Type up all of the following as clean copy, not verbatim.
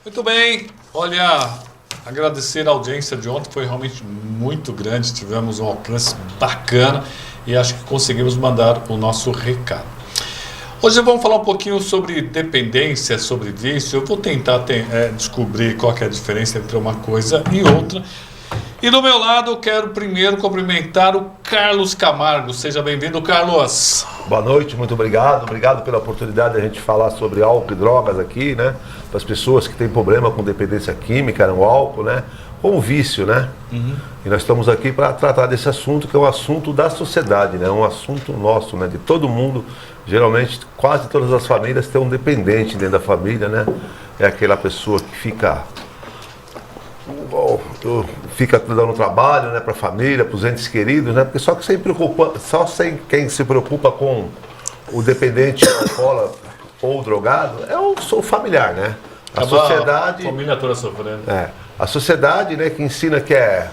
Muito bem, olha, agradecer a audiência de ontem, foi realmente muito grande, tivemos um alcance bacana e acho que conseguimos mandar o nosso recado. Hoje vamos falar um pouquinho sobre dependência, sobre vício. Eu vou tentar descobrir qual que é a diferença entre uma coisa e outra. E do meu lado eu quero primeiro cumprimentar o Carlos Camargo. Seja bem-vindo, Carlos. Boa noite, muito obrigado. Obrigado pela oportunidade de a gente falar sobre álcool e drogas aqui, né? Para as pessoas que têm problema com dependência química, o álcool, né? Ou o vício, né? E nós estamos aqui para tratar desse assunto, que é um assunto da sociedade, né? Um assunto nosso, né? De todo mundo. Geralmente, quase todas as famílias têm um dependente dentro da família, né? É aquela pessoa que fica dando trabalho, né, para a família, para os entes queridos, né? Porque quem se preocupa com o dependente alcoólatra ou drogado é o familiar, né? A sociedade, a família toda sofrendo. A sociedade, né, que ensina que é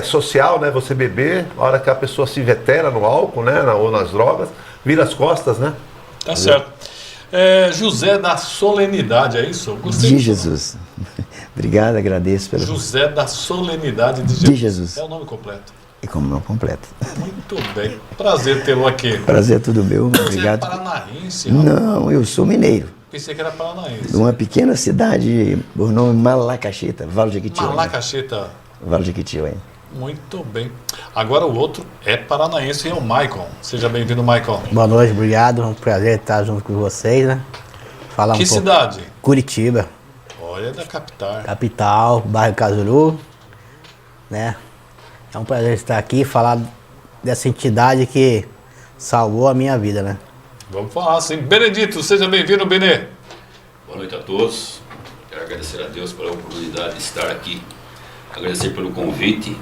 social, né, você beber, a hora que a pessoa se invetera no álcool, né, ou nas drogas, vira as costas, né? Tá certo. José da Solenidade, é isso? De Jesus. Obrigado, agradeço pelo... José da Solenidade de Jesus. É o nome completo. E como nome completo. Muito bem. Prazer tê-lo aqui. Prazer é tudo meu, obrigado. Você é paranaense? Não, eu sou mineiro. Pensei que era paranaense. De uma pequena cidade, por nome Malacacheta, Vale de Jequitinhonha. Malacacheta. Vale de Jequitinhonha. Muito bem. Agora o outro é paranaense e é o Maicon. Seja bem-vindo, Maicon. Boa noite, obrigado. É um prazer estar junto com vocês, né? Falar que cidade? Curitiba. Olha, da capital. Capital, bairro Cajuru, né? É um prazer estar aqui e falar dessa entidade que salvou a minha vida, né? Vamos falar sim. Benedito, seja bem-vindo, Benê. Boa noite a todos. Quero agradecer a Deus pela oportunidade de estar aqui. Agradecer pelo convite.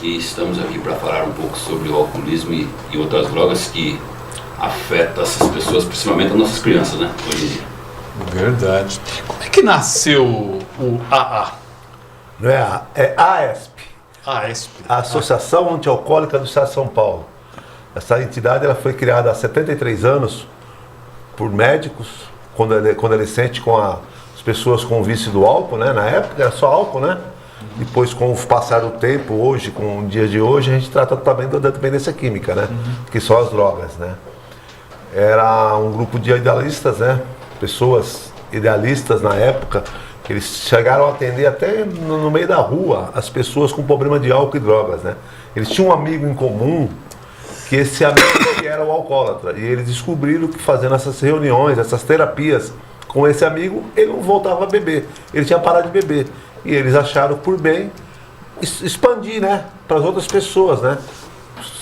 E estamos aqui para falar um pouco sobre o alcoolismo e outras drogas que afetam essas pessoas, principalmente as nossas crianças, né? Hoje em dia. Verdade. Como é que nasceu o AA? Não é AA, é AESP. AESP. A Associação Antialcoólica do Estado de São Paulo. Essa entidade ela foi criada há 73 anos por médicos, quando adolescente, com as pessoas com vício do álcool, né? Na época era só álcool, né? Depois, com o passar do tempo, hoje, com o dia de hoje, a gente trata também da dependência química, né? Que são as drogas, né? Era um grupo de idealistas, né? Pessoas idealistas na época, que eles chegaram a atender até no meio da rua as pessoas com problema de álcool e drogas, né? Eles tinham um amigo em comum, que esse amigo que era o alcoólatra, e eles descobriram que fazendo essas reuniões, essas terapias com esse amigo, ele não voltava a beber, ele tinha parado de beber, e eles acharam por bem expandir, né, para as outras pessoas, né?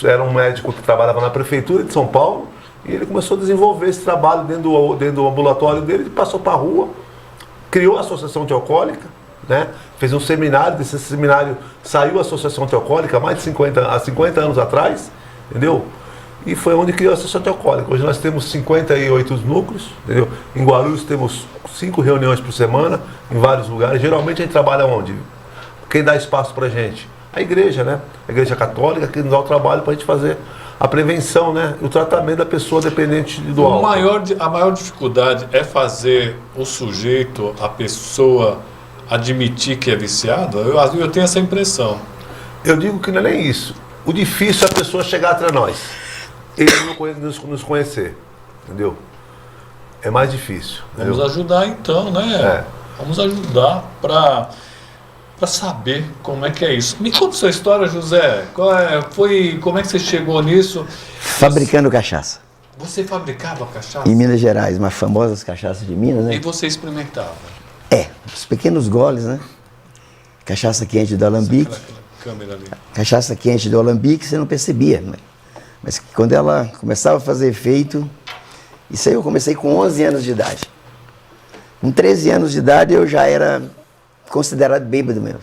Era um médico que trabalhava na prefeitura de São Paulo, e ele começou a desenvolver esse trabalho dentro do ambulatório dele, ele passou para a rua, criou a Associação Antialcoólica, né? Fez um seminário, desse seminário saiu a Associação Antialcoólica há 50 anos atrás, entendeu? E foi onde criou a Associação Antialcoólica. Hoje nós temos 58 núcleos, entendeu? Em Guarulhos temos 5 reuniões por semana, em vários lugares. Geralmente a gente trabalha onde? Quem dá espaço pra gente? A igreja, né? A igreja católica que nos dá o trabalho pra gente fazer a prevenção, né? O tratamento da pessoa dependente do álcool. A maior dificuldade é fazer o sujeito, a pessoa, admitir que é viciado? Eu tenho essa impressão. Eu digo que não é nem isso. O difícil é a pessoa chegar atrás de nós. Ele não nos conhecer, entendeu? É mais difícil. Vamos ajudar então, né? Vamos ajudar para saber como é que é isso. Me conta sua história, José. Como é que você chegou nisso? Fabricando cachaça. Você fabricava cachaça? Em Minas Gerais, uma famosa cachaça de Minas, né? E você experimentava? Os pequenos goles, né? Cachaça quente do alambique. Câmera ali. Cachaça quente do alambique você não percebia, né? Mas quando ela começava a fazer efeito, isso aí eu comecei com 11 anos de idade. Com 13 anos de idade eu já era considerado bêbado mesmo.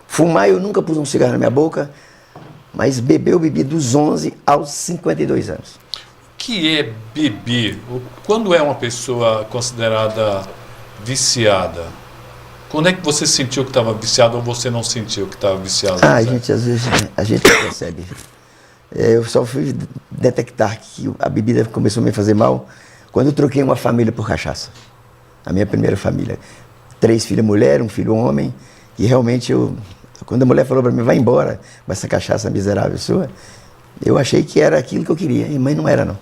Fumar eu nunca pus um cigarro na minha boca, mas beber eu bebi dos 11 aos 52 anos. O que é beber? Quando é uma pessoa considerada viciada? Quando é que você sentiu que estava viciado ou você não sentiu que estava viciado? Às vezes a gente não percebe. Eu só fui detectar que a bebida começou a me fazer mal quando eu troquei uma família por cachaça. a minha primeira família. 3 filhas mulher, 1 filho homem, e realmente quando a mulher falou para mim, vai embora, vai essa cachaça miserável sua, eu achei que era aquilo que eu queria, mas não era não.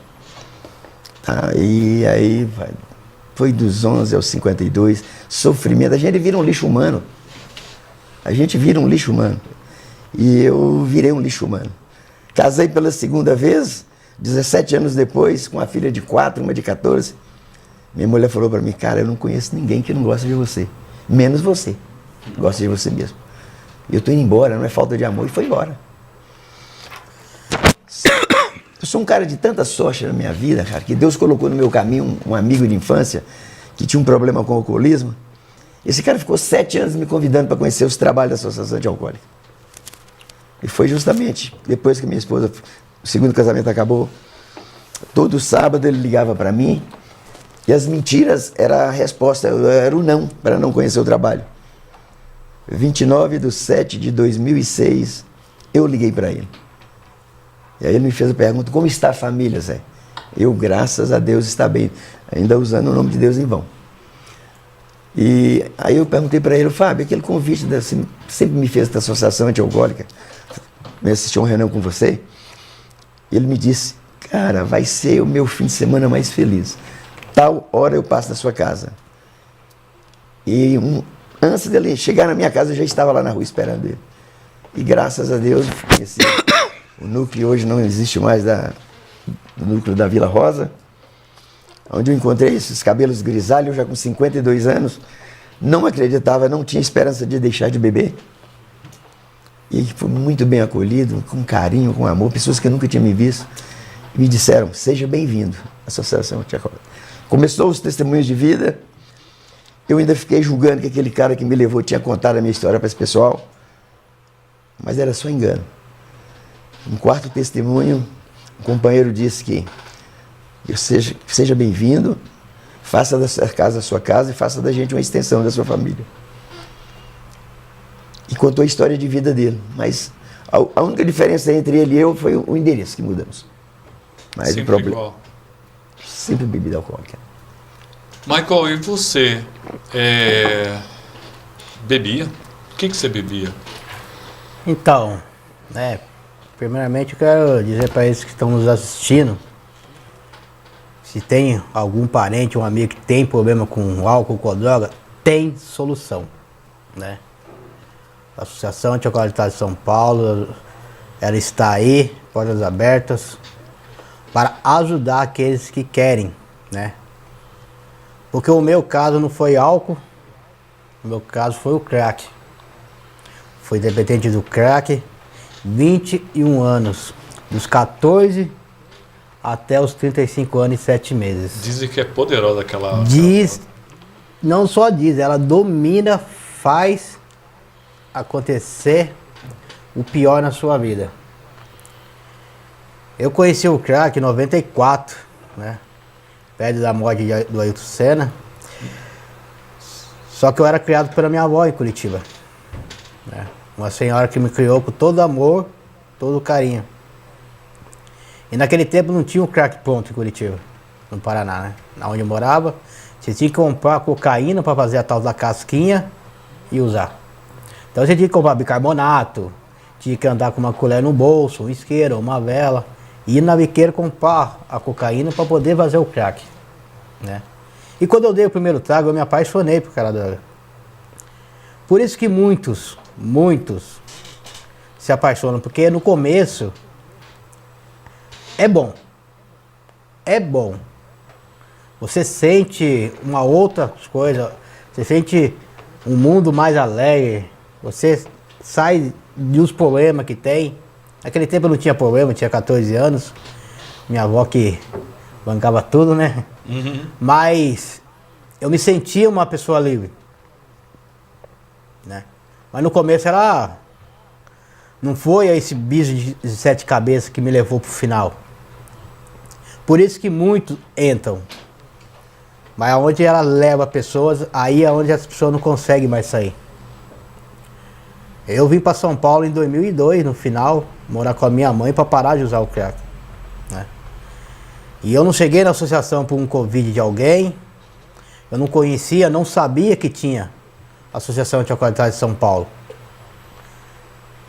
Tá? E aí foi dos 11 aos 52, sofrimento, a gente vira um lixo humano. A gente vira um lixo humano. E eu virei um lixo humano. Casei pela segunda vez, 17 anos depois, com uma filha de 4, uma de 14. Minha mulher falou para mim, cara, eu não conheço ninguém que não gosta de você. Menos você. Gosta de você mesmo. E eu tô indo embora, não é falta de amor, e foi embora. Eu sou um cara de tanta sorte na minha vida, cara, que Deus colocou no meu caminho um amigo de infância que tinha um problema com o alcoolismo. Esse cara ficou 7 anos me convidando para conhecer os trabalhos da Associação Antialcoólica. E foi justamente depois que minha esposa, o segundo casamento acabou, todo sábado ele ligava para mim e as mentiras era a resposta, era o não, para não conhecer o trabalho. 29/7/2006, eu liguei para ele. E aí ele me fez a pergunta, como está a família, Zé? Eu, graças a Deus, está bem, ainda usando o nome de Deus em vão. E aí eu perguntei para ele, Fábio, aquele convite, sempre me fez da Associação Antialcoólica, me assistir uma reunião com você, e ele me disse, cara, vai ser o meu fim de semana mais feliz. Tal hora eu passo na sua casa. E antes dele chegar na minha casa, eu já estava lá na rua esperando ele. E graças a Deus, o núcleo hoje não existe mais do núcleo da Vila Rosa, onde eu encontrei esses cabelos grisalhos, já com 52 anos, não acreditava, não tinha esperança de deixar de beber. E fui muito bem acolhido, com carinho, com amor, pessoas que eu nunca tinha me visto, me disseram, seja bem-vindo à Associação Antialcoólica. Começou os testemunhos de vida, eu ainda fiquei julgando que aquele cara que me levou tinha contado a minha história para esse pessoal, mas era só engano. No 4º testemunho, o companheiro disse que seja bem-vindo, faça da sua casa a sua casa e faça da gente uma extensão da sua família. E contou a história de vida dele, mas a única diferença entre ele e eu foi o endereço que mudamos. Mas sempre o problema, igual. sempre bebida alcoólica. Michael, e você bebia? O que você bebia? Então, primeiramente eu quero dizer para eles que estão nos assistindo, se tem algum parente, um amigo que tem problema com álcool, com droga, tem solução, né? A Associação Antialcoólica de São Paulo, ela está aí, portas abertas, para ajudar aqueles que querem, né? Porque o meu caso não foi álcool, o meu caso foi o crack. Fui dependente do crack 21 anos, dos 14 até os 35 anos e 7 meses. Dizem que é poderosa aquela... Não só diz, ela domina, faz acontecer o pior na sua vida. Eu conheci o crack em 94, né? Perto da morte do Ailton Senna. Só que eu era criado pela minha avó em Curitiba, né? Uma senhora que me criou com todo amor, todo carinho. E naquele tempo não tinha o crack pronto em Curitiba, no Paraná, né? Na onde eu morava, você tinha que comprar cocaína para fazer a tal da casquinha e usar. Então você tinha que comprar bicarbonato, tinha que andar com uma colher no bolso, um isqueiro, uma vela, e ir na biqueira comprar a cocaína para poder fazer o crack, né? E quando eu dei o primeiro trago, eu me apaixonei por aquela droga. Por isso que muitos se apaixonam, porque no começo é bom. É bom. Você sente uma outra coisa, você sente um mundo mais alegre, você sai dos problemas que tem. Naquele tempo eu não tinha problema, eu tinha 14 anos. Minha avó que bancava tudo, né? Uhum. Mas eu me sentia uma pessoa livre, né? Mas no começo não foi esse bicho de 7 cabeças que me levou pro final. Por isso que muitos entram. Mas aonde ela leva pessoas, aí é onde as pessoas não conseguem mais sair. Eu vim para São Paulo em 2002, no final, morar com a minha mãe para parar de usar o crack, né? E eu não cheguei na associação por um convite de alguém, Eu não conhecia, não sabia que tinha Associação Anti-Alcoólicos de São Paulo.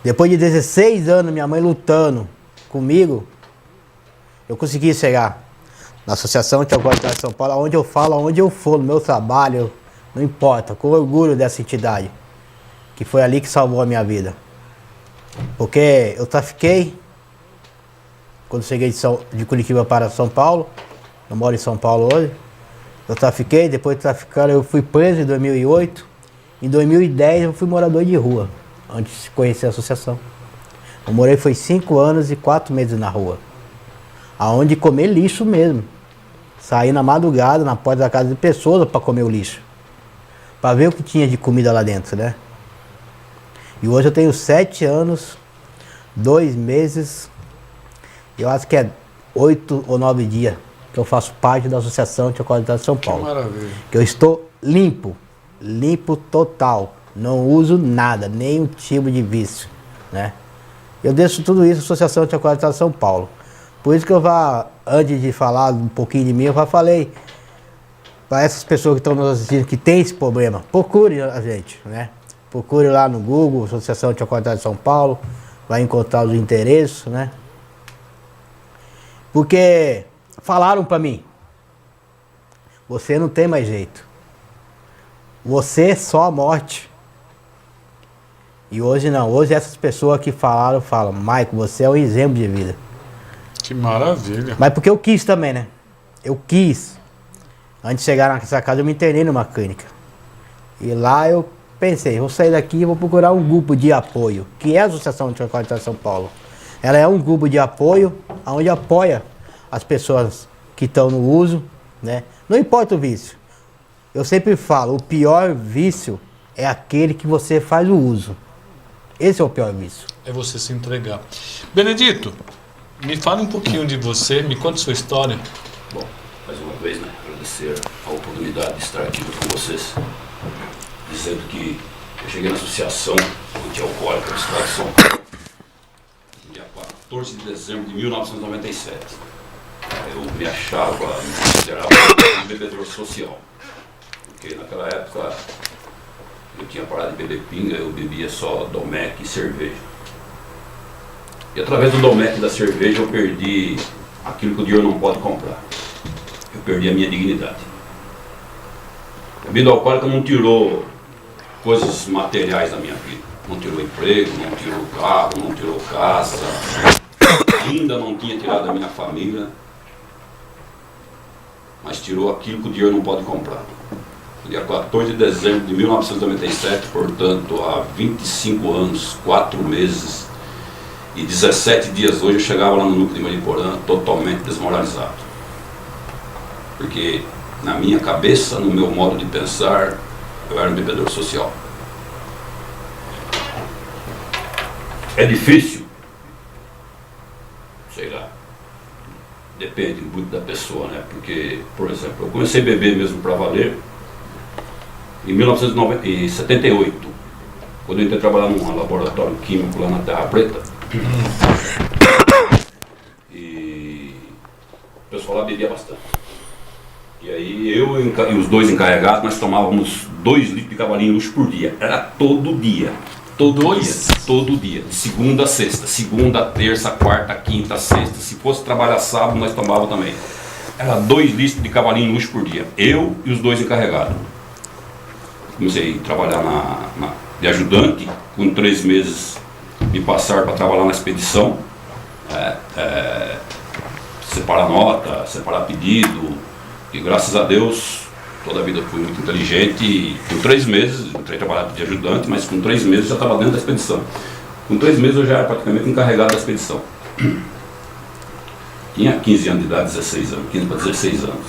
Depois de 16 anos, minha mãe lutando comigo, eu consegui chegar na Associação Anti-Alcoólicos de São Paulo, onde eu falo, onde eu for, no meu trabalho, não importa, com orgulho dessa entidade, que foi ali que salvou a minha vida. Porque eu trafiquei, quando cheguei de Curitiba para São Paulo, eu moro em São Paulo hoje, eu trafiquei, depois de traficar eu fui preso em 2008, em 2010 eu fui morador de rua, antes de conhecer a associação. Eu morei foi 5 anos e 4 meses na rua, aonde comer lixo mesmo. Saí na madrugada, na porta da casa de pessoas para comer o lixo, para ver o que tinha de comida lá dentro, né? E hoje eu tenho 7 anos, 2 meses, eu acho que é 8 ou 9 dias que eu faço parte da Associação Anti-Alcoólicos de São Paulo. Que maravilha. Que eu estou limpo, limpo total, não uso nada, nenhum tipo de vício, né? Eu deixo tudo isso na Associação Anti-Alcoólicos de São Paulo. Por isso que eu antes de falar um pouquinho de mim, eu já falei para essas pessoas que estão nos assistindo que tem esse problema, procure a gente, né? Procure lá no Google, Associação Anti-Alcoólicos de São Paulo, vai encontrar os endereços, né? Porque falaram para mim, você não tem mais jeito, você é só a morte. E hoje não, hoje essas pessoas que falam, Maico, você é um exemplo de vida. Que maravilha. Mas porque eu quis também, né? Eu quis. Antes de chegar nessa casa, eu me internei numa clínica. E lá eu pensei, vou sair daqui e vou procurar um grupo de apoio, que é a Associação Anti-Alcoólicos de São Paulo. Ela é um grupo de apoio, onde apoia as pessoas que estão no uso, né? Não importa o vício. Eu sempre falo, o pior vício é aquele que você faz o uso. Esse é o pior vício. É você se entregar. Benedito, me fale um pouquinho de você, me conte sua história. Bom, mais uma vez, né, agradecer a oportunidade de estar aqui junto com vocês, dizendo que eu cheguei na Associação Anti-Alcoólica do Estado de São Paulo, no dia 14 de dezembro de 1997. Eu me considerava um bebedor social, porque naquela época eu tinha parado de beber pinga, eu bebia só Domec e cerveja. E através do Domec e da cerveja eu perdi aquilo que o dinheiro não pode comprar. Eu perdi a minha dignidade. A bebida alcoólica não tirou coisas materiais da minha vida. Não tirou emprego, não tirou carro, não tirou casa. Ainda não tinha tirado a minha família. Mas tirou aquilo que o dinheiro não pode comprar. No dia 14 de dezembro de 1997, portanto, há 25 anos, 4 meses e 17 dias hoje, eu chegava lá no núcleo de Mariporã totalmente desmoralizado. Porque na minha cabeça, no meu modo de pensar, eu era um bebedor social. É difícil? Sei lá. Depende muito da pessoa, né? Porque, por exemplo, eu comecei a beber mesmo para valer em 1978, quando eu entrei trabalhar num laboratório químico lá na Terra Preta. E o pessoal lá bebia bastante. E aí eu e os dois encarregados, nós tomávamos 2 litros de cavalinho luxo por dia. Era todo dia. Todo dia, de segunda a sexta, segunda, terça, quarta, quinta, sexta. Se fosse trabalhar sábado, nós tomávamos também. Era 2 litros de cavalinho luxo por dia. Eu e os 2 encarregados. Comecei a trabalhar de ajudante, com 3 meses me passaram para trabalhar na expedição, separar nota, separar pedido, e graças a Deus toda a vida fui muito inteligente e com 3 meses, entrei a trabalhar de ajudante, mas com 3 meses já estava dentro da expedição. Com 3 meses eu já era praticamente encarregado da expedição. Tinha 15 anos de idade, 16 anos, 15 para 16 anos.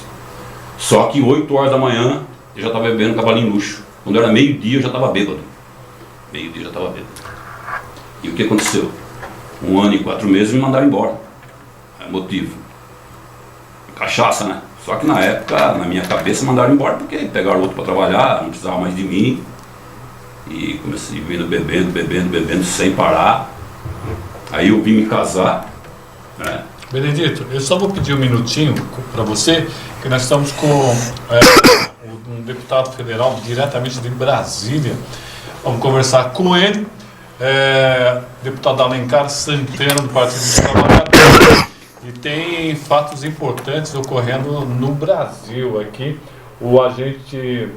Só que 8 horas da manhã eu já estava bebendo cavalinho luxo. Quando era meio-dia eu já estava bêbado. Meio-dia já estava bêbado. E o que aconteceu? 1 ano e 4 meses me mandaram embora. Motivo? Cachaça, né? Só que na época, na minha cabeça, mandaram embora porque pegaram outro para trabalhar, não precisava mais de mim. E comecei vindo bebendo, sem parar. Aí eu vim me casar, né? Benedito, eu só vou pedir um minutinho para você, que nós estamos com um deputado federal diretamente de Brasília. Vamos conversar com ele. Deputado Alencar Santana, do Partido dos Trabalhadores. E tem fatos importantes ocorrendo no Brasil aqui. O agente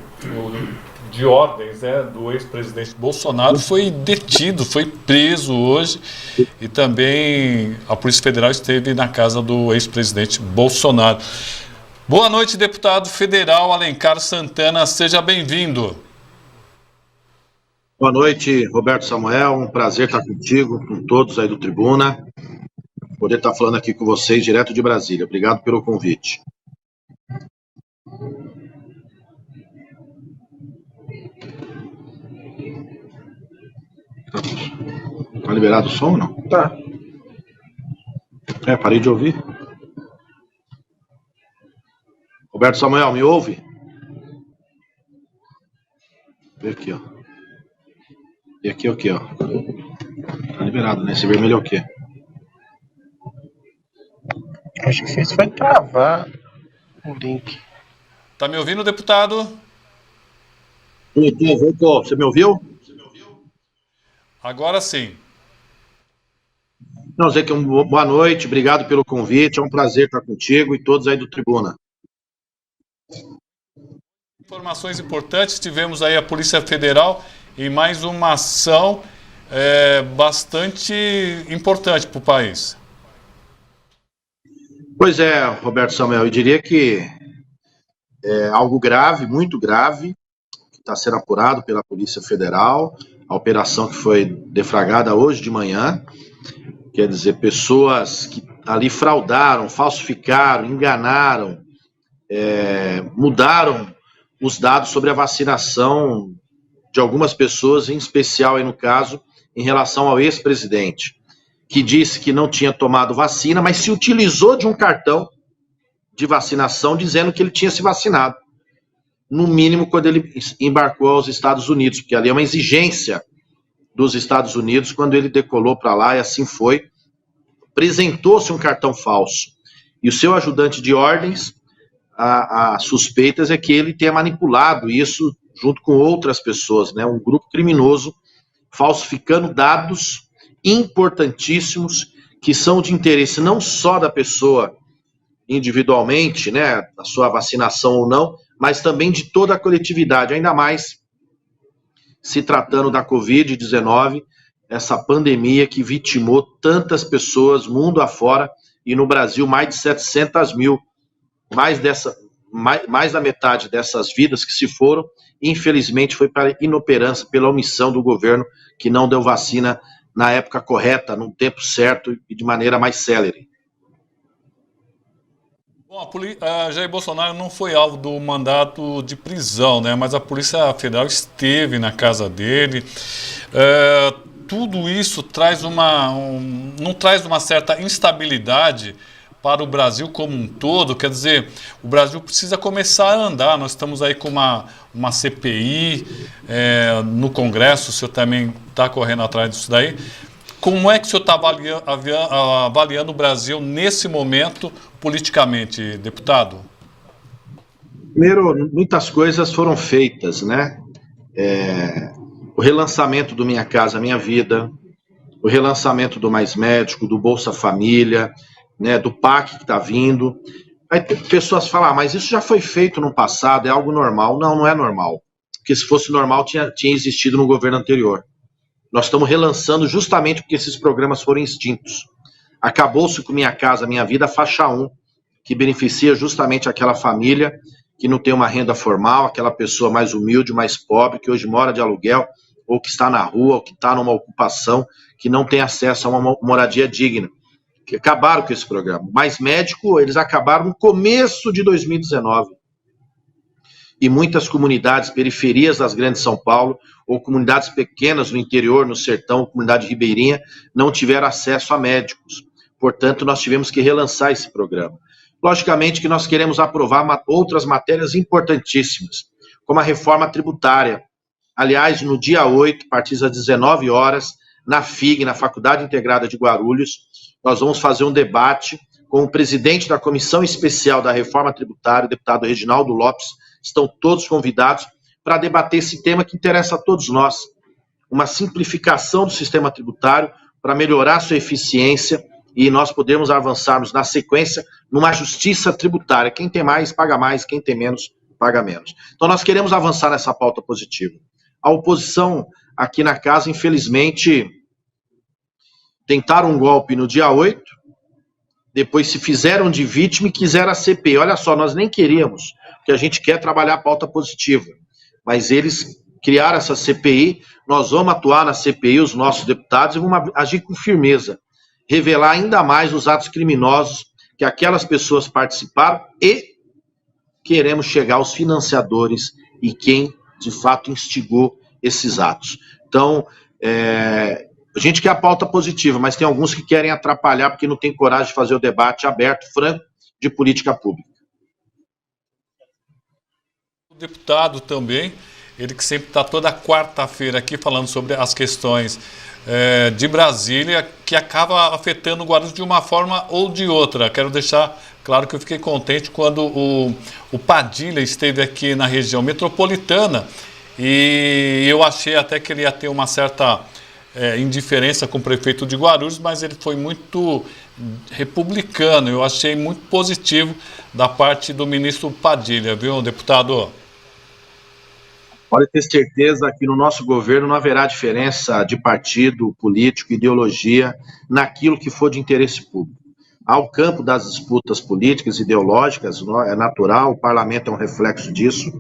de ordens, do ex-presidente Bolsonaro foi detido, foi preso hoje, e também a Polícia Federal esteve na casa do ex-presidente Bolsonaro. Boa noite, deputado federal Alencar Santana, seja bem-vindo. Boa noite, Roberto Samuel, um prazer estar contigo, com todos aí do Tribuna, poder estar falando aqui com vocês direto de Brasília. Obrigado pelo convite. Tá liberado o som ou não? Tá. Parei de ouvir. Roberto Samuel, me ouve? Vê aqui, ó. E aqui, ó. Tá liberado, né? Esse vermelho é o quê? Acho que isso vai travar o link. Tá me ouvindo, deputado? Você me ouviu? Agora sim. Não, dizer que boa noite, obrigado pelo convite, é um prazer estar contigo e todos aí do Tribuna. Informações importantes, tivemos aí a Polícia Federal em mais uma ação bastante importante para o país. Pois é, Roberto Samuel, eu diria que é algo grave, muito grave, que está sendo apurado pela Polícia Federal, a operação que foi deflagrada hoje de manhã, quer dizer, pessoas que ali fraudaram, falsificaram, enganaram, mudaram os dados sobre a vacinação de algumas pessoas, em especial, aí no caso, em relação ao ex-presidente, que disse que não tinha tomado vacina, mas se utilizou de um cartão de vacinação dizendo que ele tinha se vacinado, no mínimo quando ele embarcou aos Estados Unidos, porque ali é uma exigência dos Estados Unidos quando ele decolou para lá, e assim foi, apresentou-se um cartão falso. E o seu ajudante de ordens, as suspeitas é que ele tenha manipulado isso junto com outras pessoas, né? Um grupo criminoso falsificando dados importantíssimos que são de interesse não só da pessoa individualmente, né, a sua vacinação ou não, mas também de toda a coletividade, ainda mais se tratando da Covid-19, essa pandemia que vitimou tantas pessoas mundo afora, e no Brasil mais de 700 mil, mais da metade dessas vidas que se foram, infelizmente foi para inoperância, pela omissão do governo, que não deu vacina na época correta, no tempo certo e de maneira mais célere. Bom, Jair Bolsonaro não foi alvo do mandato de prisão, né? Mas a Polícia Federal esteve na casa dele. Tudo isso traz não traz uma certa instabilidade para o Brasil como um todo? Quer dizer, o Brasil precisa começar a andar. Nós estamos aí com uma CPI no Congresso, o senhor também está correndo atrás disso daí. Como é que o senhor está avaliando o Brasil nesse momento, politicamente, deputado? Primeiro, muitas coisas foram feitas, né? O relançamento do Minha Casa Minha Vida, o relançamento do Mais Médico, do Bolsa Família, né, do PAC que está vindo. Aí pessoas falam, mas isso já foi feito no passado, é algo normal. Não, não é normal. Porque se fosse normal, tinha existido no governo anterior. Nós estamos relançando justamente porque esses programas foram extintos. Acabou-se com Minha Casa Minha Vida, faixa 1, que beneficia justamente aquela família que não tem uma renda formal, aquela pessoa mais humilde, mais pobre, que hoje mora de aluguel, ou que está na rua, ou que está numa ocupação, que não tem acesso a uma moradia digna. Que acabaram com esse programa. Mais Médico, eles acabaram no começo de 2019. E muitas comunidades, periferias das grandes São Paulo, ou comunidades pequenas no interior, no sertão, comunidade ribeirinha, não tiveram acesso a médicos. Portanto, nós tivemos que relançar esse programa. Logicamente que nós queremos aprovar outras matérias importantíssimas, como a reforma tributária. Aliás, no dia 8, a partir das 19 horas, na FIG, na Faculdade Integrada de Guarulhos, nós vamos fazer um debate com o presidente da Comissão Especial da Reforma Tributária, o deputado Reginaldo Lopes, estão todos convidados para debater esse tema que interessa a todos nós. Uma simplificação do sistema tributário para melhorar sua eficiência e nós podemos avançarmos na sequência numa justiça tributária. Quem tem mais, paga mais, quem tem menos, paga menos. Então nós queremos avançar nessa pauta positiva. A oposição aqui na casa, infelizmente, tentaram um golpe no dia 8, depois se fizeram de vítima e quiseram a CPI. Olha só, nós nem queríamos, porque a gente quer trabalhar a pauta positiva, mas eles criaram essa CPI, nós vamos atuar na CPI, os nossos deputados, e vamos agir com firmeza, revelar ainda mais os atos criminosos que aquelas pessoas participaram e queremos chegar aos financiadores e quem, de fato, instigou esses atos. Então, a gente quer a pauta positiva, mas tem alguns que querem atrapalhar porque não tem coragem de fazer o debate aberto, franco, de política pública. O deputado também, ele que sempre está toda quarta-feira aqui falando sobre as questões de Brasília, que acaba afetando o Guarulhos de uma forma ou de outra. Quero deixar claro que eu fiquei contente quando o Padilha esteve aqui na região metropolitana e eu achei até que ele ia ter uma certa indiferença com o prefeito de Guarulhos, mas ele foi muito republicano. Eu achei muito positivo da parte do ministro Padilha, viu, deputado? Pode ter certeza que no nosso governo não haverá diferença de partido, político, ideologia, naquilo que for de interesse público. Ao campo das disputas políticas, ideológicas, é natural, o parlamento é um reflexo disso,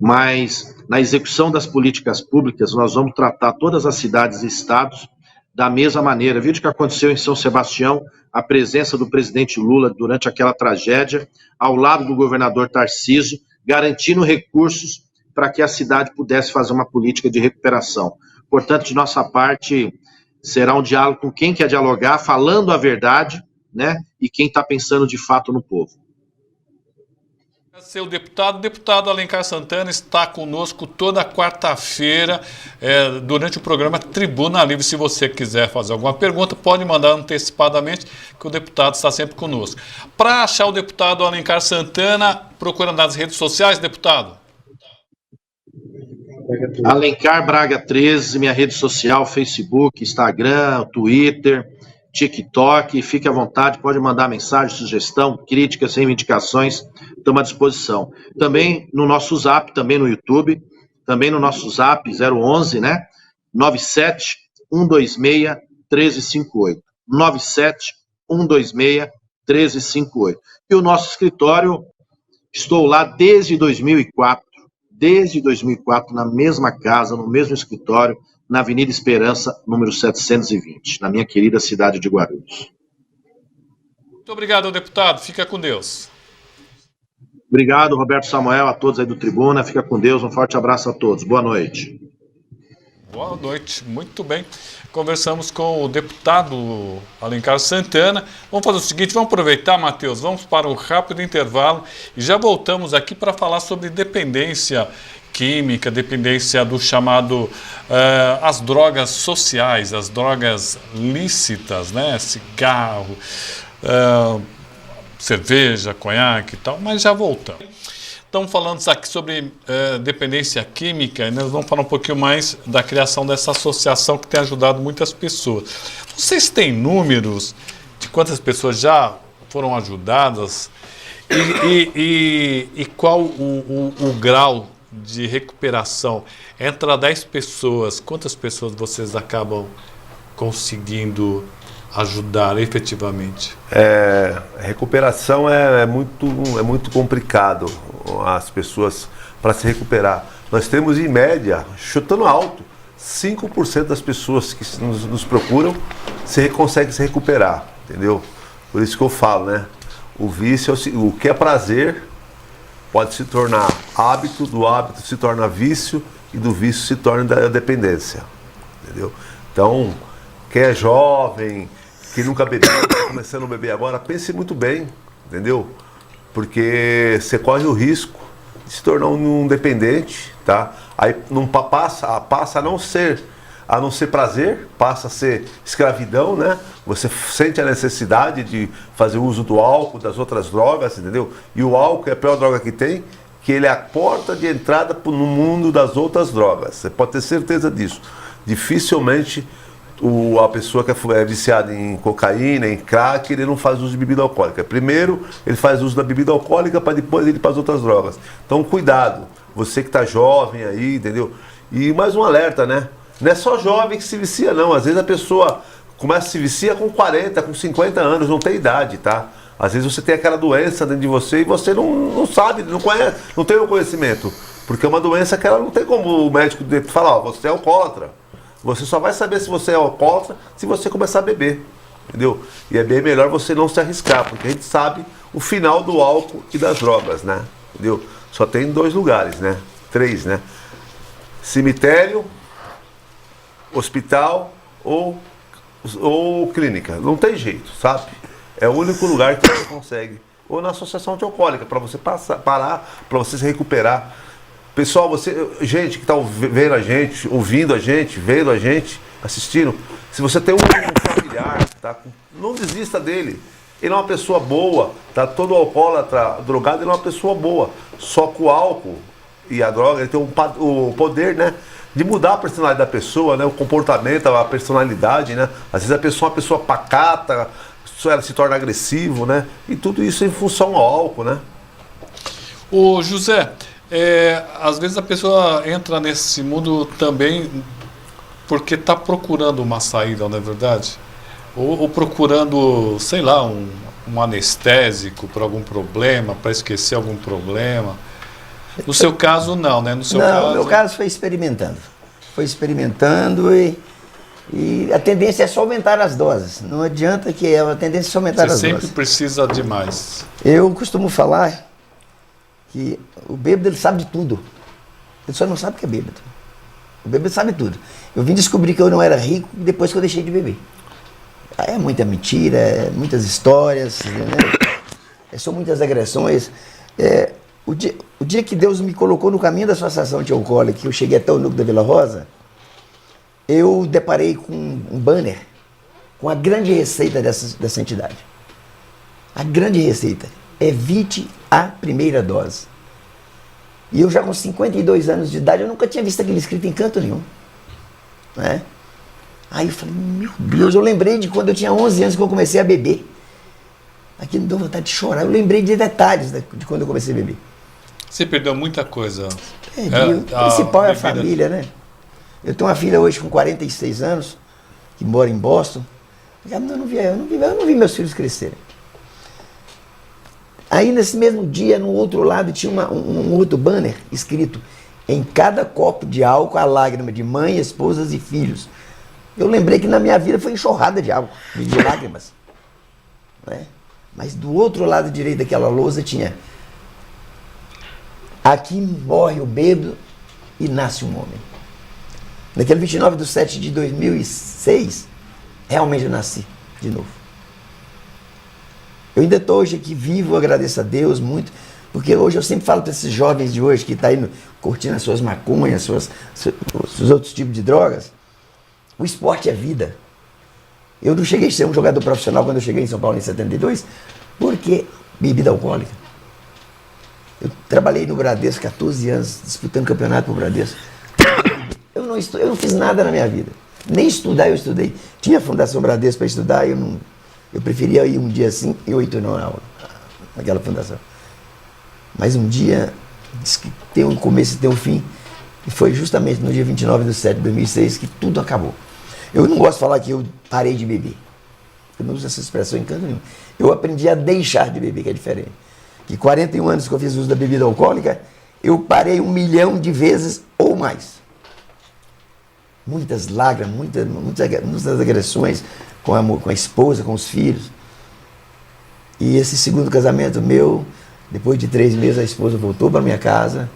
mas na execução das políticas públicas nós vamos tratar todas as cidades e estados da mesma maneira. Viu o que aconteceu em São Sebastião, a presença do presidente Lula durante aquela tragédia, ao lado do governador Tarcísio, garantindo recursos para que a cidade pudesse fazer uma política de recuperação. Portanto, de nossa parte, será um diálogo com quem quer dialogar, falando a verdade, né, e quem está pensando de fato no povo. Seu deputado Alencar Santana está conosco toda quarta-feira durante o programa Tribuna Livre. Se você quiser fazer alguma pergunta, pode mandar antecipadamente, que o deputado está sempre conosco. Para achar o deputado Alencar Santana, procura nas redes sociais, deputado. Alencar Braga 13, minha rede social, Facebook, Instagram, Twitter, TikTok, fique à vontade, pode mandar mensagem, sugestão, críticas, reivindicações, estamos à disposição. Também no nosso Zap, também no YouTube, também no nosso Zap 011, né? 97 126 1358. 97 126 1358. E o nosso escritório, estou lá desde 2004. Desde 2004, na mesma casa, no mesmo escritório, na Avenida Esperança, número 720, na minha querida cidade de Guarulhos. Muito obrigado, deputado. Fica com Deus. Obrigado, Roberto Samuel, a todos aí do Tribuna. Fica com Deus. Um forte abraço a todos. Boa noite. Boa noite. Muito bem. Conversamos com o deputado Alencar Santana. Vamos fazer o seguinte, vamos aproveitar, Matheus, vamos para um rápido intervalo e já voltamos aqui para falar sobre dependência química, dependência do chamado, as drogas sociais, as drogas lícitas, né? Cigarro, cerveja, conhaque e tal, mas já voltamos. Estamos falando aqui sobre dependência química e nós vamos falar um pouquinho mais da criação dessa associação que tem ajudado muitas pessoas. Vocês têm números de quantas pessoas já foram ajudadas e qual o grau de recuperação? Entre 10 pessoas, quantas pessoas vocês acabam conseguindo ajudar efetivamente? Recuperação é muito complicado as pessoas para se recuperar. Nós temos em média, chutando alto, 5% das pessoas que nos procuram conseguem se recuperar, entendeu? Por isso que eu falo, né? O vício, o que é prazer pode se tornar hábito, do hábito se torna vício e do vício se torna dependência, entendeu? Então, quem é jovem, que nunca bebeu, está começando a beber agora, pense muito bem, entendeu? Porque você corre o risco de se tornar um dependente, tá? Aí não passa a não ser prazer, passa a ser escravidão, né? Você sente a necessidade de fazer uso do álcool, das outras drogas, entendeu? E o álcool é a pior droga que tem, que ele é a porta de entrada no mundo das outras drogas. Você pode ter certeza disso. Dificilmente a pessoa que é viciada em cocaína, em crack, ele não faz uso de bebida alcoólica. Primeiro, ele faz uso da bebida alcoólica para depois ele ir para as outras drogas. Então, cuidado. Você que está jovem aí, entendeu? E mais um alerta, né? Não é só jovem que se vicia, não. Às vezes a pessoa começa a se vicia com 40, com 50 anos, não tem idade, tá? Às vezes você tem aquela doença dentro de você e você não sabe, não conhece, não tem o conhecimento. Porque é uma doença que ela não tem como o médico falar, ó, você é alcoólatra. Você só vai saber se você é alcoólatra se você começar a beber, entendeu? E é bem melhor você não se arriscar, porque a gente sabe o final do álcool e das drogas, né? Entendeu? Só tem 2 lugares, né? 3, né? Cemitério, hospital ou clínica. Não tem jeito, sabe? É o único lugar que você consegue. Ou na associação antialcoólica, para você parar, para você se recuperar. Pessoal, gente que está vendo a gente, ouvindo a gente, vendo a gente, assistindo, se você tem um familiar, tá, não desista dele. Ele é uma pessoa boa, tá? Todo alcoólatra, drogado, ele é uma pessoa boa. Só que o álcool e a droga, ele tem o poder, né, de mudar a personalidade da pessoa, né, o comportamento, a personalidade, né? Às vezes a pessoa é uma pessoa pacata, ela se torna agressivo, né? E tudo isso em função ao álcool, né? Ô José, às vezes a pessoa entra nesse mundo também porque está procurando uma saída, não é verdade? Ou procurando, sei lá, um anestésico para algum problema, para esquecer algum problema. No seu caso, não, né? No seu caso... No meu caso foi experimentando. Foi experimentando e a tendência é só aumentar as doses. Não adianta que a tendência é só aumentar as doses. Você sempre precisa de mais. Eu costumo falar que o bêbado ele sabe de tudo. Ele só não sabe que é bêbado. O bêbado sabe tudo. Eu vim descobrir que eu não era rico depois que eu deixei de beber. É muita mentira, é muitas histórias, né? São muitas agressões. O dia que Deus me colocou no caminho da associação antialcoólica, que eu cheguei até o núcleo da Vila Rosa, eu deparei com um banner com a grande receita dessa entidade. A grande receita: evite a primeira dose. E eu já com 52 anos de idade, eu nunca tinha visto aquele escrito em canto nenhum, né? Aí eu falei, meu Deus, eu lembrei de quando eu tinha 11 anos que eu comecei a beber. Aquilo me deu vontade de chorar. Eu lembrei de detalhes de quando eu comecei a beber. Você perdeu muita coisa. O principal é a família, né? Eu tenho uma filha hoje com 46 anos, que mora em Boston. Eu não vi meus filhos crescerem. Aí nesse mesmo dia, no outro lado, tinha um outro banner escrito: em cada copo de álcool, a lágrima de mãe, esposas e filhos. Eu lembrei que na minha vida foi enxurrada de álcool, de lágrimas, né? Mas do outro lado direito daquela lousa tinha: aqui morre o bêbado e nasce um homem. Naquele 29/7/2006, realmente eu nasci de novo. Eu ainda estou hoje aqui vivo, agradeço a Deus muito, porque hoje eu sempre falo para esses jovens de hoje que estão aí curtindo as suas maconhas, os outros tipos de drogas: o esporte é vida. Eu não cheguei a ser um jogador profissional quando eu cheguei em São Paulo em 72, porque bebida alcoólica. Eu trabalhei no Bradesco 14 anos, disputando campeonato para o Bradesco. Eu não fiz nada na minha vida. Nem estudar eu estudei. Tinha a Fundação Bradesco para estudar, eu preferia ir um dia assim e 8 na aula, naquela fundação. Mas um dia, diz que tem um começo e tem um fim, e foi justamente no dia 29/7/2006 que tudo acabou. Eu não gosto de falar que eu parei de beber. Eu não uso essa expressão em canto nenhum. Eu aprendi a deixar de beber, que é diferente. Que 41 anos que eu fiz uso da bebida alcoólica, eu parei 1 milhão de vezes ou mais. Muitas lágrimas, muitas agressões com a esposa, com os filhos. E esse segundo casamento meu, depois de 3 meses, a esposa voltou para minha casa.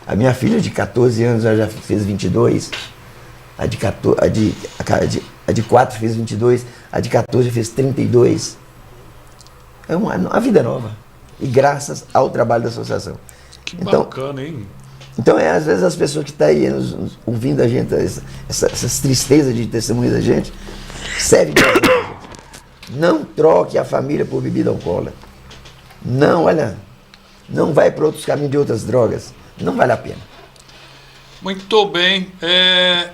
A minha filha de 14 anos já fez 22. A de 4 fez 22. A de 14 fez 32. É uma vida nova. E graças ao trabalho da associação. Que bacana, hein? Então, às vezes as pessoas que estão aí ouvindo a gente, essas tristezas de testemunho da gente, serve de exemplo. Não troque a família por bebida alcoólica. Não, olha, não vai para outros caminhos de outras drogas. Não vale a pena. Muito bem.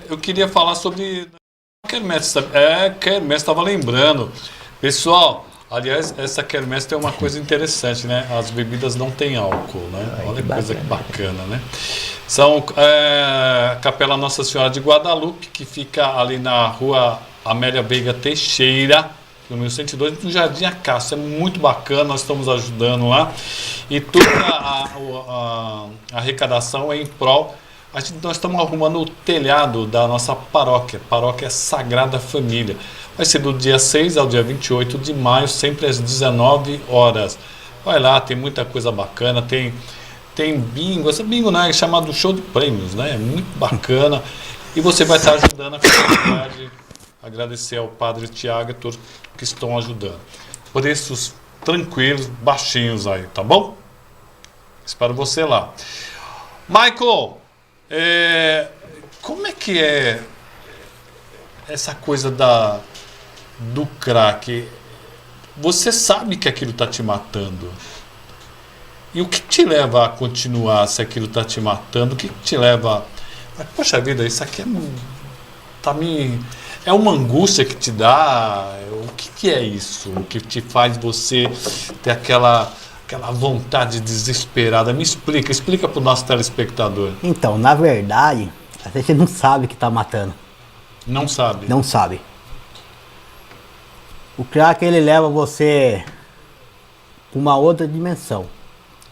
Eu queria falar sobre quermesse. Quermesse, estava lembrando. Pessoal, aliás, essa quermesse tem uma coisa interessante, né? As bebidas não têm álcool, né? Olha que coisa bacana, né? São a Capela Nossa Senhora de Guadalupe, que fica ali na rua Amélia Veiga Teixeira, número 102, no Jardim Acácio. É muito bacana, nós estamos ajudando lá. E toda a arrecadação é em prol. Nós estamos arrumando o telhado da nossa paróquia Sagrada Família. Vai ser do dia 6 ao dia 28 de maio, sempre às 19 horas. Vai lá, tem muita coisa bacana, tem bingo, esse bingo, né, é chamado show de prêmios, né? É muito bacana. E você vai estar ajudando a comunidade. Agradecer ao Padre Tiago e todos que estão ajudando. Preços tranquilos, baixinhos aí, tá bom? Espero você lá. Michael, como é que é essa coisa do crack? Você sabe que aquilo está te matando. E o que te leva a continuar se aquilo está te matando? O que te leva... Poxa vida, isso aqui é uma angústia que te dá? O que é isso? O que te faz você ter aquela vontade desesperada? Me explica para o nosso telespectador. Então, na verdade, a gente não sabe que está matando. Não sabe? Não sabe. O crack, ele leva você para uma outra dimensão.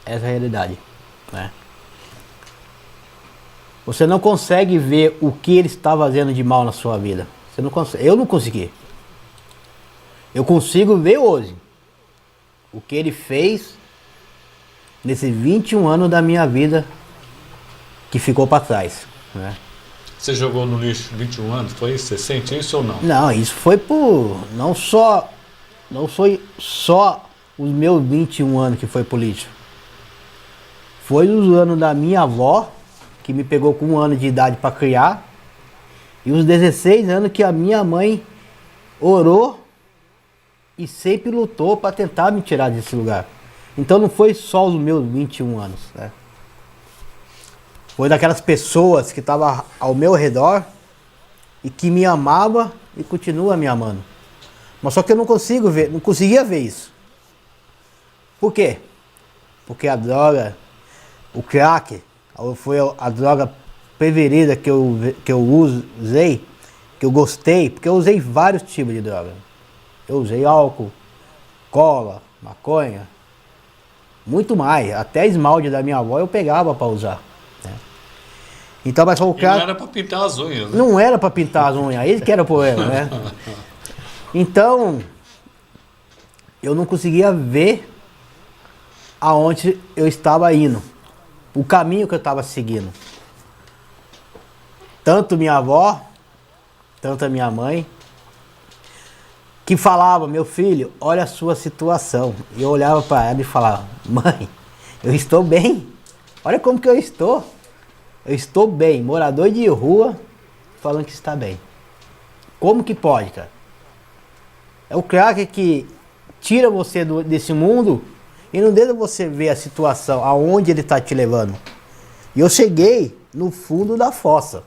Essa é a realidade, né? Você não consegue ver o que ele está fazendo de mal na sua vida. Você não consegue. Eu não consegui. Eu consigo ver hoje o que ele fez nesses 21 anos da minha vida que ficou para trás, né? Você jogou no lixo 21 anos? Foi isso? Você sente isso ou não? Não, isso foi por... Não foi só os meus 21 anos que foi pro lixo. Foi os anos da minha avó, que me pegou com 1 ano de idade para criar, e os 16 anos que a minha mãe orou e sempre lutou para tentar me tirar desse lugar. Então não foi só os meus 21 anos, né? Foi daquelas pessoas que estavam ao meu redor e que me amava e continua me amando. Mas só que eu não conseguia ver isso. Por quê? Porque a droga, o crack, foi a droga preferida que eu usei, que eu gostei, porque eu usei vários tipos de droga. Eu usei álcool, cola, maconha, muito mais. Até esmalte da minha avó eu pegava para usar, né? Então, mas o crack... não era para pintar as unhas, né? Não era para pintar as unhas, ele que era o problema, né? Então, eu não conseguia ver aonde eu estava indo, o caminho que eu estava seguindo. Tanto minha avó, tanto a minha mãe, que falava: meu filho, olha a sua situação. E eu olhava para ela e falava: mãe, eu estou bem, olha como que eu estou. Eu estou bem, morador de rua, falando que está bem. Como que pode, cara? É o crack que tira você desse mundo e não deixa você ver a situação, aonde ele está te levando. E eu cheguei no fundo da fossa.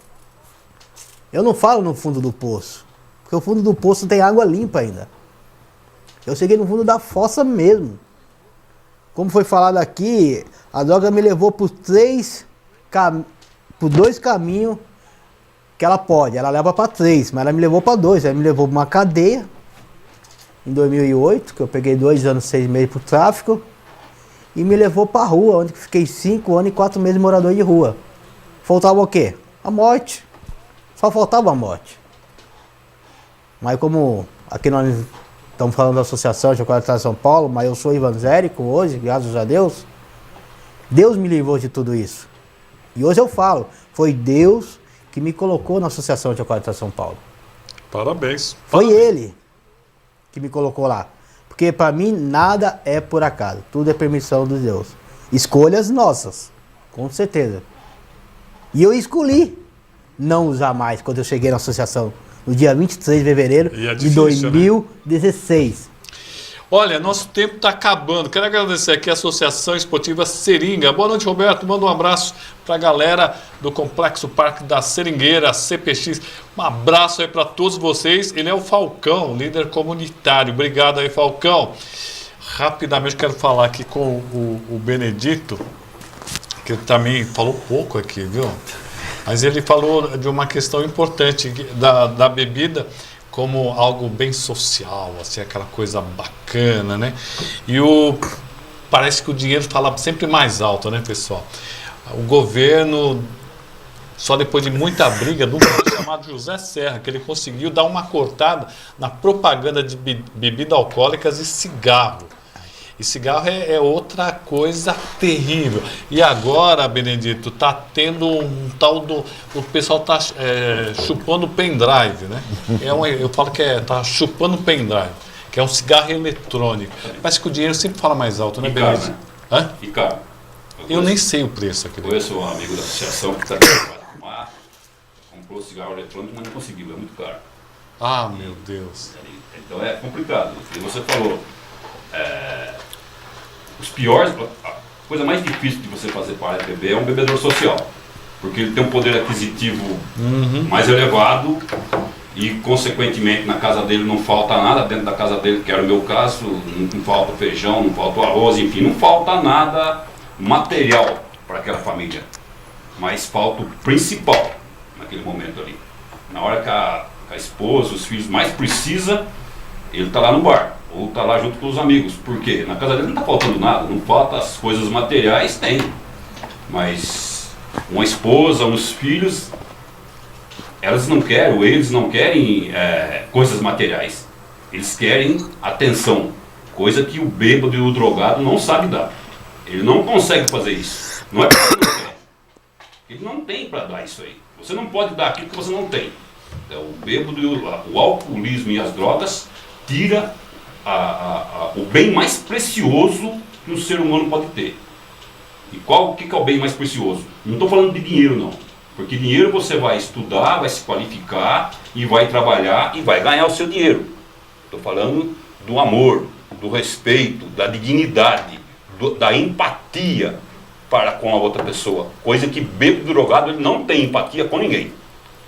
Eu não falo no fundo do poço, porque o fundo do poço tem água limpa ainda. Eu cheguei no fundo da fossa mesmo. Como foi falado aqui, a droga me levou por 2 caminhos que ela pode. Ela leva para 3, mas ela me levou para 2. Ela me levou para uma cadeia em 2008, que eu peguei 2 anos e 6 meses por tráfico, e me levou para a rua, onde fiquei 5 anos e 4 meses morador de rua. Faltava o quê? A morte. Só faltava a morte. Mas como aqui nós estamos falando da Associação de Chocolate de São Paulo, mas eu sou evangélico hoje, graças a Deus, Deus me livrou de tudo isso. E hoje eu falo, foi Deus que me colocou na Associação de Chocolate de São Paulo. Parabéns. Foi Ele que me colocou lá. Porque para mim nada é por acaso, tudo é permissão de Deus. Escolhas nossas, com certeza. E eu escolhi não usar mais quando eu cheguei na associação, no dia 23 de fevereiro E é de difícil, 2016. Né? Olha, nosso tempo está acabando. Quero agradecer aqui a Associação Esportiva Seringa. Boa noite, Roberto. Manda um abraço para a galera do Complexo Parque da Seringueira, CPX. Um abraço aí para todos vocês. Ele é o Falcão, líder comunitário. Obrigado aí, Falcão. Rapidamente quero falar aqui com o Benedito, que ele também falou pouco aqui, viu? Mas ele falou de uma questão importante da bebida como algo bem social, assim, aquela coisa bacana, né? Parece que o dinheiro fala sempre mais alto, né, pessoal? O governo, só depois de muita briga, de um cara chamado José Serra, que ele conseguiu dar uma cortada na propaganda de bebida alcoólicas e cigarro. E cigarro é outra coisa terrível. E agora, Benedito, tá tendo um tal do... O pessoal tá chupando pendrive, né? Eu falo que tá chupando pendrive, que é um cigarro eletrônico. Parece que o dinheiro sempre fala mais alto, né, Benedito? Hã? E caro. Eu nem sei o preço aqui. Conheço um amigo da associação que está tentando fumar, comprou cigarro eletrônico, mas não conseguiu, é muito caro. Ah, meu Deus. Então é complicado. E você falou, os piores, a coisa mais difícil de você fazer parar de beber é um bebedor social, porque ele tem um poder aquisitivo mais elevado e, consequentemente, na casa dele não falta nada, dentro da casa dele, que era o meu caso, não falta feijão, não falta arroz, enfim, não falta nada material para aquela família, mas falta o principal naquele momento ali. Na hora que a esposa, os filhos mais precisam, ele está lá no bar, ou está lá junto com os amigos. Por quê? Na casa dele não está faltando nada, não falta as coisas materiais, tem. Mas uma esposa, uns filhos, elas não querem, ou eles não querem coisas materiais. Eles querem atenção, coisa que o bêbado e o drogado não sabe dar. Ele não consegue fazer isso. Não é porque ele não quer. Ele não tem para dar isso aí. Você não pode dar aquilo que você não tem. O bêbado, o alcoolismo e as drogas tira o bem mais precioso que o ser humano pode ter. E o que é o bem mais precioso? Não estou falando de dinheiro, não. Porque dinheiro você vai estudar, vai se qualificar e vai trabalhar e vai ganhar o seu dinheiro. Estou falando do amor, do respeito, da dignidade, da empatia para com a outra pessoa. Coisa que bêbado drogado ele não tem empatia com ninguém.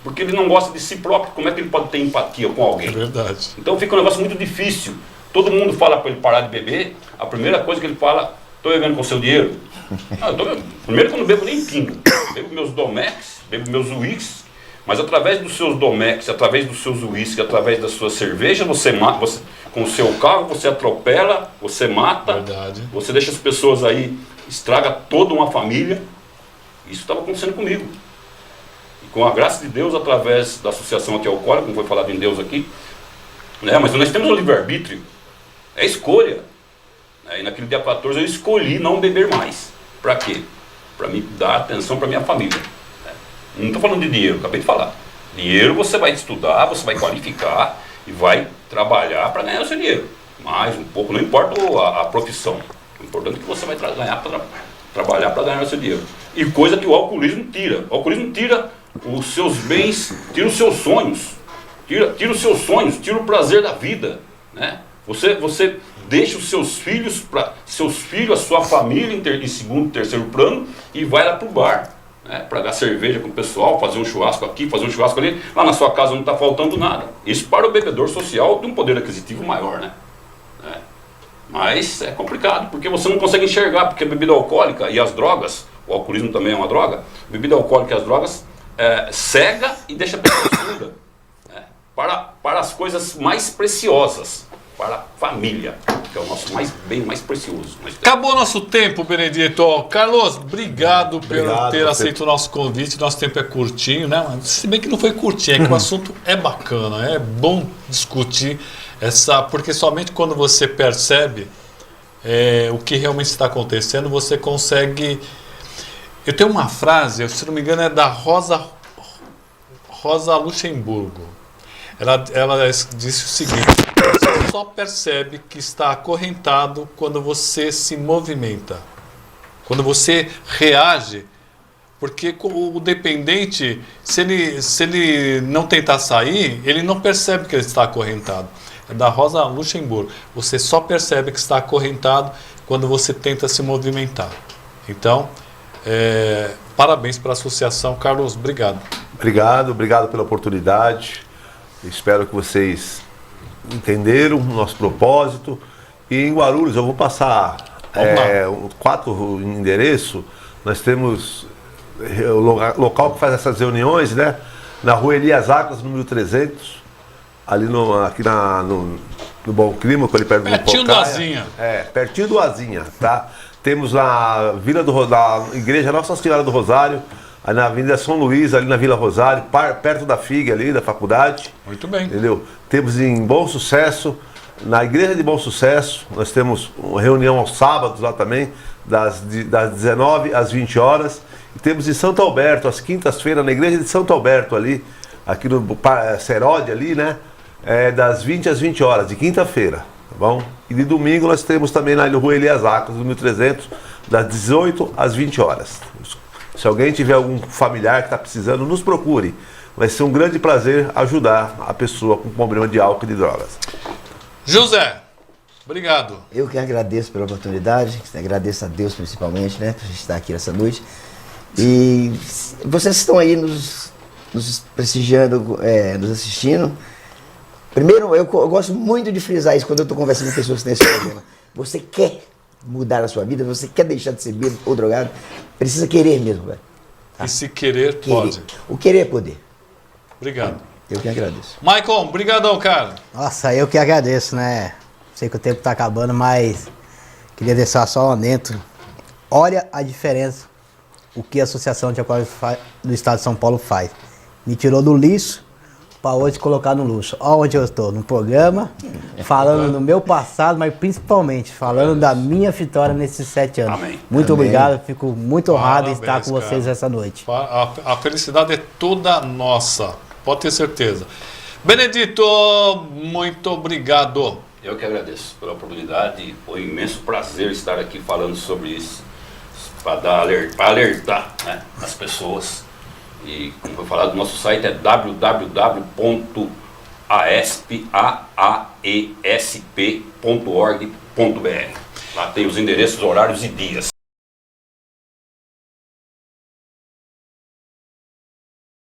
Porque ele não gosta de si próprio. Como é que ele pode ter empatia com alguém? É verdade. Então fica um negócio muito difícil. Todo mundo fala para ele parar de beber, a primeira coisa que ele fala, estou bebendo com o seu dinheiro. Primeiro que eu não bebo nem pingo. Bebo meus Domex, bebo meus Whisky, mas através dos seus Domex, através dos seus Whisky, através da sua cerveja, você com o seu carro, você atropela, você mata, verdade. Você deixa as pessoas aí, estraga toda uma família. Isso estava acontecendo comigo. Com a graça de Deus, através da Associação Anti-Alcoólica, como foi falado em Deus aqui, né? Mas nós temos o livre-arbítrio, é escolha. E naquele dia 14 eu escolhi não beber mais. Para quê? Para me dar atenção para minha família. Não estou falando de dinheiro, acabei de falar. Dinheiro você vai estudar, você vai qualificar e vai trabalhar para ganhar o seu dinheiro. Mais um pouco, não importa a profissão. O importante é que você vai ganhar para trabalhar para ganhar o seu dinheiro. E coisa que o alcoolismo tira. O alcoolismo tira os seus bens, tira os seus sonhos, tira os seus sonhos, tira o prazer da vida, né? Você deixa os seus filhos, a sua família em segundo, terceiro plano e vai lá pro bar, né? Para dar cerveja com o pessoal, fazer um churrasco aqui, fazer um churrasco ali, lá na sua casa não está faltando nada. Isso para o bebedor social de um poder aquisitivo maior, né? Mas é complicado, porque você não consegue enxergar, porque a bebida alcoólica e as drogas, o alcoolismo também é uma droga, a bebida alcoólica e as drogas cega e deixa a pessoa surda, né? Para as coisas mais preciosas, para a família, que é o nosso bem mais precioso. Acabou nosso tempo, Benedito. Carlos, obrigado por ter aceito o nosso convite. Nosso tempo é curtinho, né? Se bem que não foi curtinho, é que o assunto é bacana, é bom discutir porque somente quando você percebe o que realmente está acontecendo, você consegue... Eu tenho uma frase, se não me engano, é da Rosa Luxemburgo. Ela disse o seguinte: você só percebe que está acorrentado quando você se movimenta, quando você reage, porque o dependente, se ele não tentar sair, ele não percebe que ele está acorrentado. é da Rosa Luxemburgo. Você só percebe que está acorrentado quando você tenta se movimentar. Então, parabéns para a associação. Carlos, obrigado. Obrigado pela oportunidade. Espero que vocês entenderam o nosso propósito. E em Guarulhos, eu vou passar 4 endereços. Nós temos o local que faz essas reuniões, né? Na rua Elias Acas, número 300, ali aqui no Bom Clima, ali perto do Pertinho do Azinha. Pertinho do Azinha, tá? Temos na da Igreja Nossa Senhora do Rosário, aí na Avenida São Luís, ali na Vila Rosário, perto da FIG ali, da faculdade. Muito bem. Entendeu? Temos em Bom Sucesso, na Igreja de Bom Sucesso, nós temos uma reunião aos sábados lá também, das 19 às 20 horas. E temos em Santo Alberto, às quintas-feiras, na Igreja de Santo Alberto ali, aqui no Serode ali, né? Das 20 às 20 horas, de quinta-feira, tá bom? E de domingo nós temos também na rua Elias Acas, no 1300, das 18 às 20 horas. Se alguém tiver algum familiar que está precisando, nos procure. Vai ser um grande prazer ajudar a pessoa com problema de álcool e de drogas. José, obrigado. Eu que agradeço pela oportunidade, agradeço a Deus principalmente, né, por a gente estar aqui nessa noite. E vocês estão aí nos prestigiando, nos assistindo. Primeiro, eu gosto muito de frisar isso quando eu estou conversando com pessoas que têm esse problema. Você quer mudar a sua vida, você quer deixar de ser bêbado ou drogado, precisa querer mesmo, velho. E se querer, pode. O querer é poder. Obrigado. Eu que agradeço. Maicon, brigadão, cara. Nossa, eu que agradeço, né? Sei que o tempo tá acabando, mas queria deixar só um adentro. Olha a diferença o que a Associação de Alcoólicos do Estado de São Paulo faz. Me tirou do lixo para hoje colocar no luxo. Olha onde eu estou, no programa, falando do meu passado, mas principalmente falando da minha vitória nesses 7 anos. Amém. Muito Amém. obrigado, fico muito honrado em estar Parabéns, com vocês cara. essa noite. A felicidade é toda nossa, pode ter certeza. Benedito, muito obrigado. Eu que agradeço pela oportunidade. Foi um imenso prazer estar aqui falando sobre isso, para alertar, né, as pessoas. E como foi falado, nosso site é www.aesp.org.br. Lá tem os endereços, horários e dias.